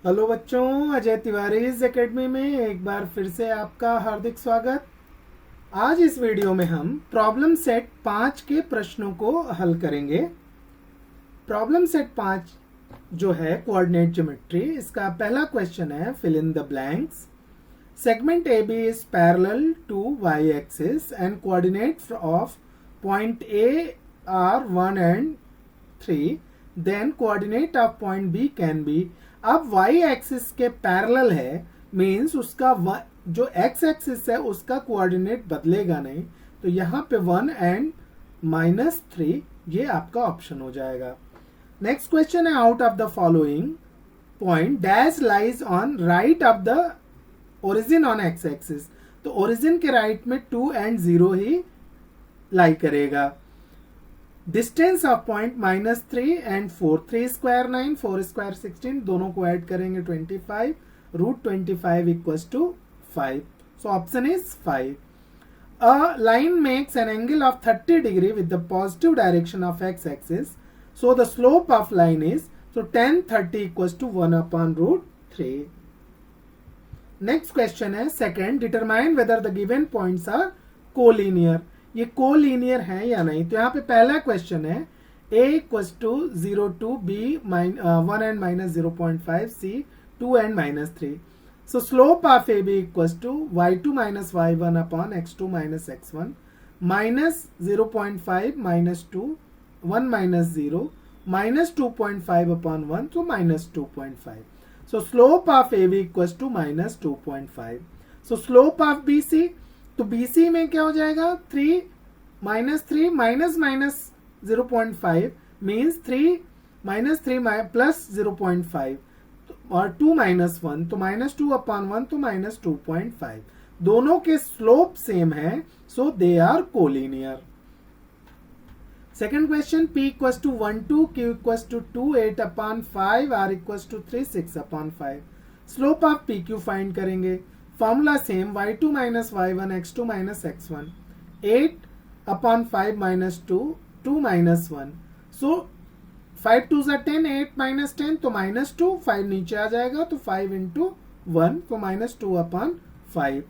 Hello बच्चों, अजय तिवारी इस academy में एक बार फिर से आपका हार्दिक स्वागत। आज इस वीडियो में हम प्रॉब्लम सेट 5 के प्रश्नों को हल करेंगे। प्रॉब्लम सेट 5 जो है कोऑर्डिनेट ज्योमेट्री, इसका पहला क्वेश्चन है fill in the blanks. Segment A B is parallel to Y axis and coordinates of point A are 1 and 3, then coordinate of point B can be. अब y axis के parallel है, means उसका जो x axis है उसका coordinate बदलेगा नहीं, तो यहाँ पे 1 एंड -3 ये आपका ऑप्शन हो जाएगा। नेक्स्ट क्वेश्चन है out of the following point dash lies on right of the origin on x axis. तो ओरिजिन के राइट में 2 एंड 0 ही लाई करेगा। Distance of point -3 and 4, 3 square 9, 4 square 16, दोनों को ऐड करेंगे 25, √25 equals to 5। So option is 5। A line makes an angle of 30 degree with the positive direction of x axis, so the slope of line is tan 30 equals to 1/√3। Next question है second, determine whether the given points are collinear. ये collinear है या नहीं। तो यहाँ पे पहला question है a equals to 0 two b 1 and -0.5, c 2 and -3। So slope of ab equals to y2 - y1 upon x2 - x1 -0.5 -2 1 -0 -2.5 upon 1, तो -2.5। So slope of ab equals to -2.5। So slope of bc, तो BC में क्या हो जाएगा 3 -3 -0.5 means 3 -3 plus 0.5 और 2 -1, तो -2/1, तो -2.5। दोनों के स्लोप सेम है, so they are collinear. Second question, P equals to 1 2, Q equals to 2 8/5, R equals to 3 6/5। Slope of PQ find करेंगे। Formula same, y2 - y1 x2 - x1 8/5 - 2 2 -1। सो 5 2 10, 8 -10, तो -2, 5 नीचे आ जाएगा, तो 5 × 1, तो -2/5।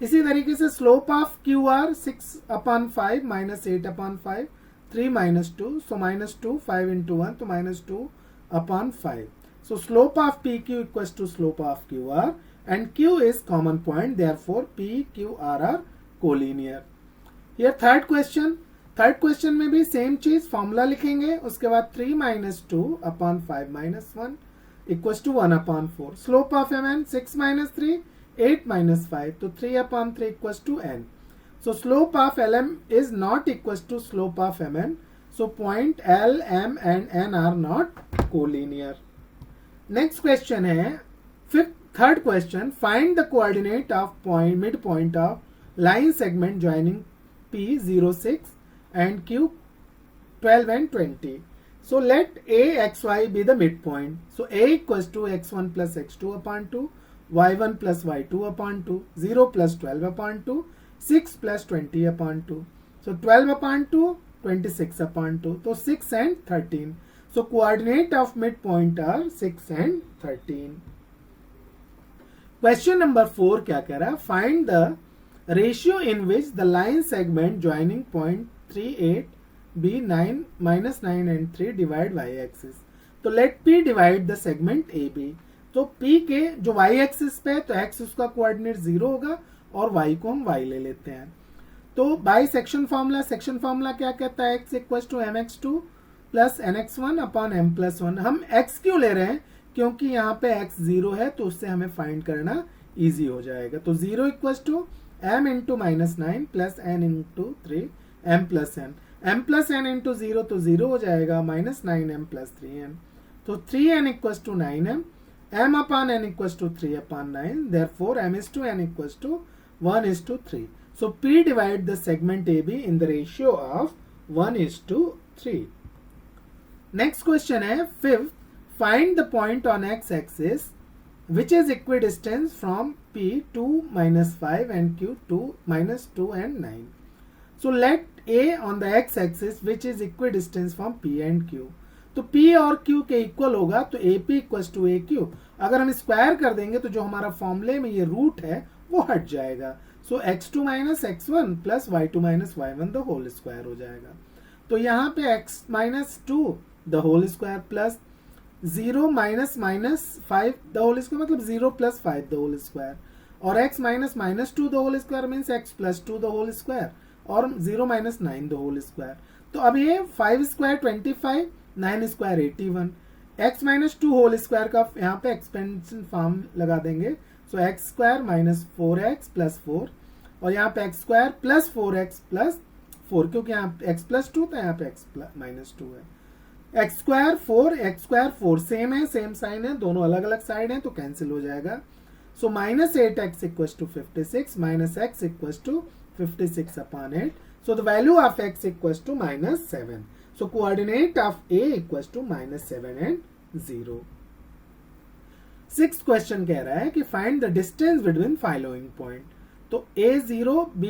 इसी तरीके से स्लोप ऑफ QR 6/5 -8/5, 3 -2, सो -2, 5 × 1, तो -2/5। So slope of PQ equals to slope of QR and Q is common point, therefore P, Q, R are collinear. Here third question में भी सेम चीज, फॉर्मूला लिखेंगे, उसके बाद 3 - 2/5 - 1 equals to 1/4। Slope of MN 6 - 3 8 - 5, तो 3/3 equals to n। So slope of LM is not equals to slope of MN, so point L, M and N are not collinear. Next question है third question, find the coordinate of point mid point of line segment joining P 0 6 and Q 12 and 20। So let A XY be the mid point. So A equals to x1 + x2/2, y1 + y2/2, 0 + 12/2, 6 + 20/2। सो 12/2 26/2, तो 6 and 13। So coordinate of midpoint are 6 and 13. Question number 4 क्या कह रहा है? Find the ratio in which the line segment joining point 3 8 B 9 -9 and 3 divide y axis. तो let P divide the segment AB. तो P के जो y axis पे है, तो x उसका कोऑर्डिनेट 0 होगा और y को हम y ले लेते हैं। तो बाई सेक्शन फॉर्मूला क्या कहता है? x equal to mx2 plus nx1/m+1। हम x क्यों ले रहे हैं? क्योंकि यहाँ पे x 0 है, तो उससे हमें फाइंड करना इजी हो जाएगा। तो 0 equal to m × -9 plus n × 3 m+n। m+n × 0, तो 0 हो जाएगा, -9m + 3n, तो 3n equal to 9m, m/n equal to 3/9, therefore m/n equal to 1:3। So P divide the segment AB in the ratio of 1:3। Next question है fifth, find the point on x axis which is equidistance from P 2 - 5 and Q 2 -2 and 9. So let A on the x axis which is equidistance from P and Q. तो P और Q के equal होगा, तो AP equal to AQ। अगर हम square कर देंगे तो जो हमारा फॉर्मूले में ये रूट है वो हट जाएगा। So x2 minus x1 plus y2 minus y1 the whole square हो जाएगा। तो यहाँ पे x minus 2 the whole square plus 0 minus minus 5 the whole square, मतलब 0 प्लस 5 द होल स्क्वायर, और x minus minus 2 the whole square means x plus 2 the whole square, और 0 minus 9 the whole square. तो अब ये 5 square 25, 9 square 81, x minus 2 whole square का यहाँ पे expansion form लगा देंगे। So x square minus 4x plus 4, और यहाँ पे x square plus 4x plus 4, क्योंकि यहाँ x प्लस 2 था, यहाँ पे x माइनस 2 है। X square 4, X square 4 same है, सेम साइन है, दोनों अलग अलग साइड है तो कैंसिल हो जाएगा। So minus 8x equal to 56 minus x equal to 56 upon 8। So the value of x equals to minus 7. So coordinate of A equals to minus 7 and 0. Sixth question कह रहा है कि find the distance between following point. तो A0 B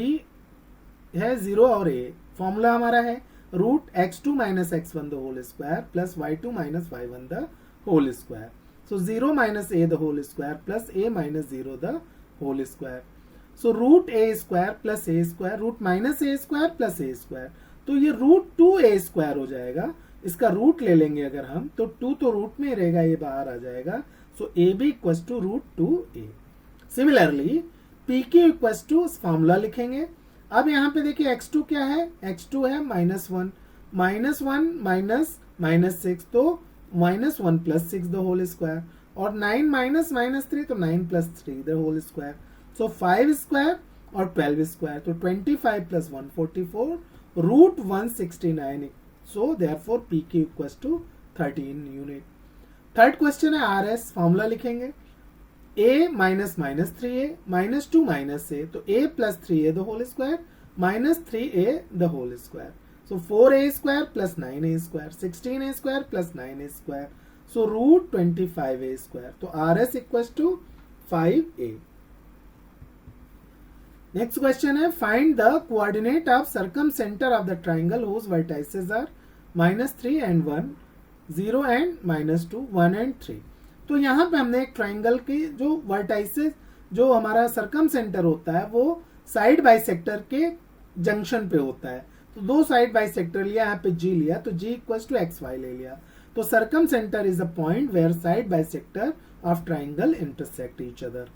है 0 और A, formula हमारा है root x2 minus x1 the whole square plus y2 minus y1 the whole square. So 0 minus a the whole square plus a minus 0 the whole square. So root A square plus A square, root minus A square plus A square, तो ये root 2a square हो जाएगा। इसका root ले लेंगे अगर हम तो 2 तो रूट में रहेगा, ये बाहर आ जाएगा। So A B equal to root 2a। Similarly P Q equal to formula लिखेंगे। अब यहाँ पे देखिए x2 क्या है, x2 है माइनस 1 माइनस माइनस 6, तो minus 1 plus 6 the whole square, और 9 माइनस माइनस 3 तो 9 plus 3 the whole square. So 5 square और 12 स्क्वायर, तो 25 plus 144 root 169। So therefore P Q equal to 13 unit. Third question है आर एस, फॉर्मूला लिखेंगे a minus minus 3a minus 2 minus a, तो a plus 3a the whole square minus 3a the whole square. So 4a square plus 9a square, 16a square plus 9a square, so root 25a square. तो R S equal to 5a। Next question है find the coordinate of circumcentre of the triangle whose vertices are minus 3 and 1, 0 एंड minus 2, 1 and 3। तो यहाँ पे हमने एक triangle की जो वर्टाइसेस, जो हमारा सर्कम सेंटर होता है वो साइड बाइसेक्टर के जंक्शन पे होता है। तो दो साइड बाइसेक्टर लिया, यहाँ पे जी लिया, तो G equals to X Y ले लिया। तो circumcentre is a point where side bisector of triangle intersect each other.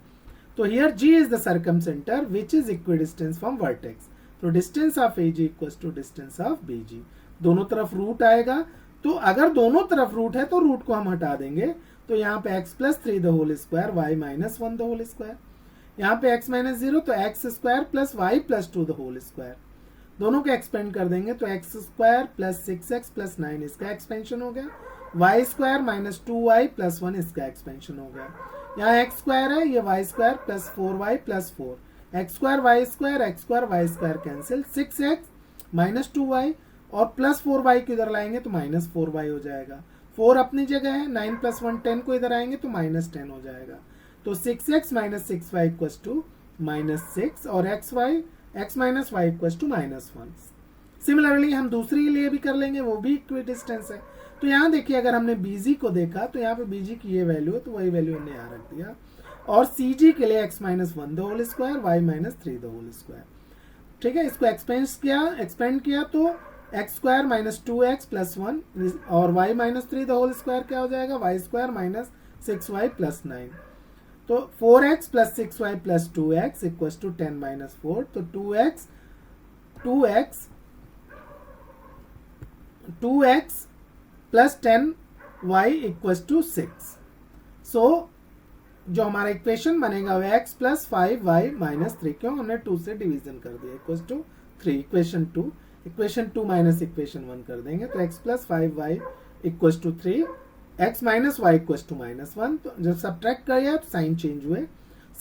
तो here G is the circumcenter which is equidistant from vertex. तो distance of AG equals to distance of BG. दोनों तरफ root आएगा, तो अगर दोनों तरफ root है तो रूट को हम हटा देंगे। तो यहाँ पे x plus 3 the whole square y minus 1 the whole square, यहाँ पे x माइनस 0 तो x square plus y plus 2 the whole square. दोनों को एक्सपेंड कर देंगे तो x square plus 6x plus 9 इसका एक्सपेंशन हो गया, y square minus 2y plus 1 इसका एक्सपेंशन हो गया। यहाँ एक्स स्क्वायर है, ये Y square plus 4y plus 4, X square Y square cancel, 6x minus 2y और प्लस 4y को इधर लाएंगे तो माइनस 4y हो जाएगा। 4 अपनी जगह है, 9 प्लस 1 10 को इधर आएंगे तो माइनस 10 हो जाएगा। तो 6x minus 6y equal to minus 6, और x minus y equal to minus 1। Similarly हम दूसरी लिए भी कर लेंगे, वो भी इक्विडिस्टेंस है। तो यहाँ देखिए अगर हमने BG को देखा तो यहाँ पे BG की ये वैल्यू है, तो वही वैल्यू हमने यहाँ रख दिया, और CG के लिए x minus 1 the whole square y minus 3 the whole square. ठीक है, इसको एक्सपेंड किया तो x square minus 2x plus 1 और y minus 3 the whole square क्या हो जाएगा, y square minus 6y plus 9। तो 4x plus 6y plus 2x equal to 10 minus 4, तो 2x plus 10y equal to 6। सो जो हमारा इक्वेशन बनेगा वो x प्लस 5y माइनस 3, क्यों हमने 2 से डिवीजन कर दिया, equal to 3। Equation 2 minus equation 1 कर देंगे तो x plus 5y equal to 3, x minus y equal to minus 1। तो जब सब्ट्रैक्ट करिए तो साइन चेंज हुए,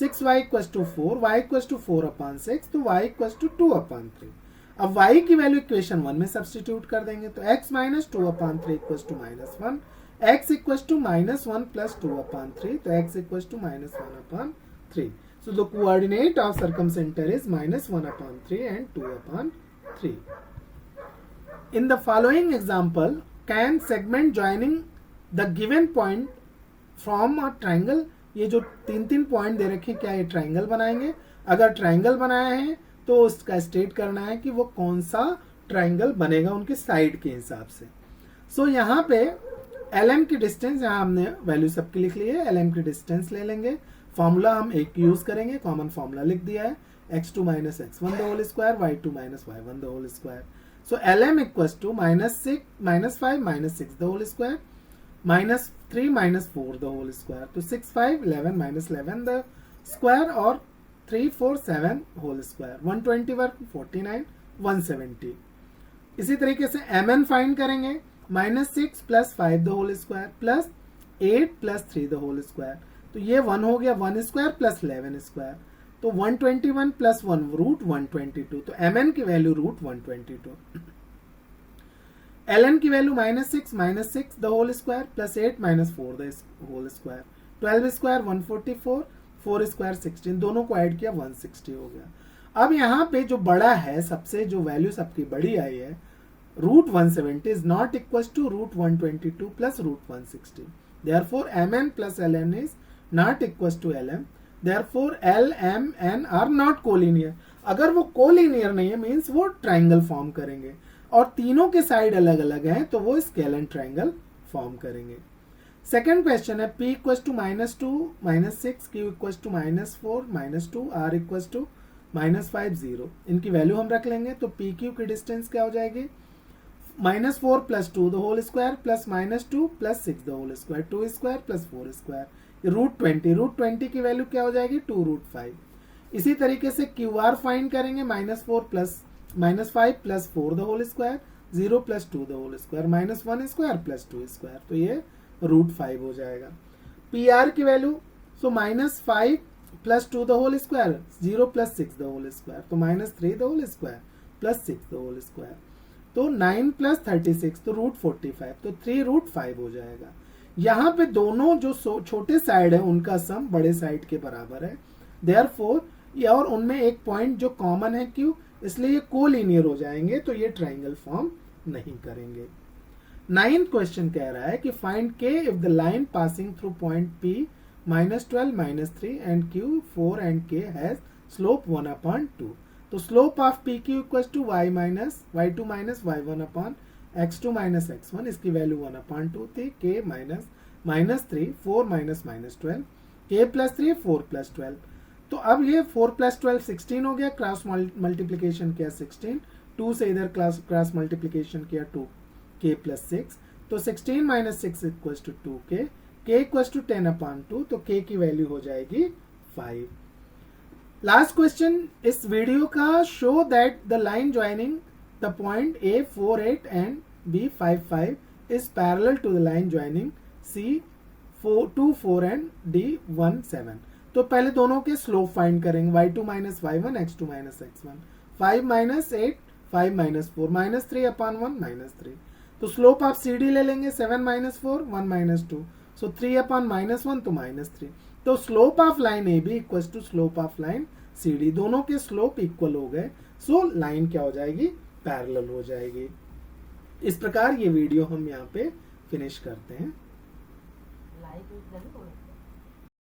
6y equal to 4, y equal to 4 upon 6, तो y इक्वल टू 2 अपॉन 3। अब y की वैल्यू इक्वेशन 1 में सब्स्टिट्यूट कर देंगे तो x minus 2 upon 3 equal to minus 1, x equal to minus 1 plus 2 upon 3, तो x equal to minus 1 upon 3। So the coordinate of circumcentre is minus 1 upon 3 and 2 upon 3। In the following example, can segment joining the given point from a triangle. ये जो तीन तीन point दे रखे क्या ये triangle बनाएंगे? अगर ट्राइंगल बनाया है तो उसका स्टेट करना है कि वो कौन सा ट्राइंगल बनेगा उनके साइड के हिसाब से। सो यहाँ पे एल की डिस्टेंस, यहाँ हमने वैल्यू सबकी लिख ली है, एल की डिस्टेंस ले लेंगे। फॉर्मूला हम एक यूज करेंगे, कॉमन फॉर्मूला लिख दिया है, x2 minus x1 the whole square, y2 minus y1 the whole square. So lm equals to minus 5 minus 6 the whole square, minus 3 minus 4 the whole square. तो 6 5 11 minus 11 the square और 3 4 7 whole square. 120 वर्ग 49 170. इसी तरीके से mn find करेंगे, minus 6 plus 5 the whole square plus 8 plus 3 the whole square. तो ये 1 हो गया 1 square plus 11 square. तो 121 प्लस 1 रूट 122, तो mn की वैल्यू रूट 122। ln की value minus six the whole square plus 8 minus 4 the whole square, 12 square 144, 4 square 16, दोनों को ऐड किया 160 हो गया। अब यहाँ पे जो बड़ा है सबसे, जो वैल्यू सबकी बड़ी आई है root 170 is not equal to root 122 plus root 160, therefore mn plus ln is not equal to lm, Therefore L, M, N are not collinear। अगर वो कोलिनियर नहीं है मीन्स वो ट्राइंगल फॉर्म करेंगे, और तीनों के साइड अलग अलग हैं तो वो स्केलन ट्राइंगल फॉर्म करेंगे। सेकेंड क्वेश्चन है P equal to -2 -6, Q equal to -4 -2, R equal to -5 0। इनकी वैल्यू हम रख लेंगे, तो पी क्यू की डिस्टेंस क्या हो जाएगी? -4 plus 2 the whole square plus -2 plus 6 the whole square, 2 square plus 4 square, root 20 की वैल्यू क्या हो जाएगी? 2 रूट 5। इसी तरीके से क्यू आर फाइंड करेंगे, -5 plus 4 the whole square, 0 plus 2 the whole square, -1 square plus 2 square, तो ये रूट 5 हो जाएगा। पी आर की value, so -5 plus 2 the whole square, 0 plus 6 the whole square, तो -3 the whole square plus 6 the whole square, तो 9 plus 36, तो root 45, तो 3 root 5 हो जाएगा। यहाँ पे दोनों जो छोटे साइड है उनका सम बड़े साइड के बराबर है, देयरफॉर ये, और उनमें एक पॉइंट जो कॉमन है क्यू, इसलिए ये कोलिनियर हो जाएंगे, तो ये ट्राइंगल फॉर्म नहीं करेंगे। 9th क्वेश्चन कह रहा है कि find K if the line passing through point P -12 -3 and Q 4 and K has slope 1/2। तो slope of PQ equals to y2 minus y1 upon x2 minus x1, इसकी value 1/2 थी। K -3 4 -12, K plus 3 4 plus 12, तो अब ये 4 plus 12 16 हो गया, cross multiplication किया 16, 2 से इधर क्रॉस मल्टीप्लीकेशन किया 2 K प्लस 6, तो 16 minus 6 equals to 2K, K equals to 10/2, तो K की वैल्यू हो जाएगी 5। लास्ट क्वेश्चन इस वीडियो का, show that the line joining the point A 4 8 and B 5 5 is parallel to the line joining C 2 4 and D 1 7। तो पहले दोनों के स्लोप फाइंड करेंगे, y2 minus y1 x2 minus x1, 5 minus 8 5 minus 4 -3/1 -3, तो slope आप CD ले लेंगे, 7 minus 4 1 minus 2, सो 3/-1 तो -3, तो slope of line AB equals to slope of line CD, दोनों के स्लोप इक्वल हो गए, सो लाइन क्या हो जाएगी? पैरेलल हो जाएगी। इस प्रकार ये वीडियो हम यहाँ पे फिनिश करते हैं।